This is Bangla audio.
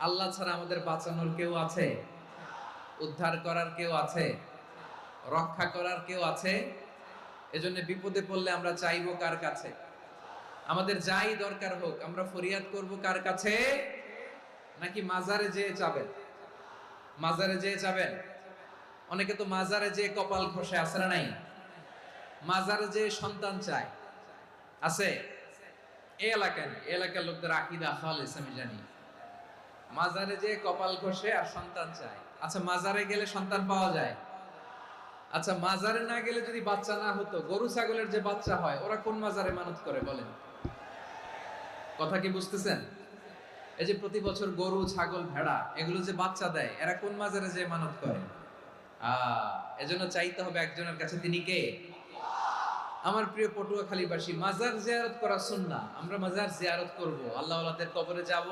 আল্লাহ ছাড়া আমাদের বাঁচানোর কেউ আছে? উদ্ধার করার কেউ আছে? রক্ষা করার কেউ আছে? এজন্য বিপদে পড়লে আমরা চাইবো কার কাছে? আমাদের যাই দরকার হোক আমরা ফরিয়াদ করব কার কাছে? নাকি মাজারে যেয়ে চাবেন? মাজারে যেয়ে চাবেন? অনেকে তো মাজারে যেয়ে কপাল ঘষে, আছে না নাই? মাজারে যেয়ে সন্তান চায়, আছে? এই এলাকায় না, এই এলাকার লোকদের আকীদা খালেস আমি জানি। মাজারে যেয়ে কপাল ঘষে আর সন্তান চায়। আচ্ছা, মাজারে গেলে সন্তান পাওয়া যায়? আচ্ছা, মাজারে না গেলে যদি বাচ্চা না হতো, গরু ছাগলের যে বাচ্চা হয় ওরা কোন মাজারে মানত করে বলেন? কথা কি বুঝতেছেন? এই যে প্রতি বছর গরু ছাগল ভেড়া এগুলো যে বাচ্চা দেয়, এরা কোন মাজারে যে মানত করে? এজন্য চাইতে হবে একজনের কাছে, তিনি কে? আমার প্রিয় পটুয়াখালীবাসী, মাজার জিয়ারত করা সুন্নাহ। আমরা মাজার জিয়ারত করব, আল্লাহ ওয়ালাদের কবরে যাব।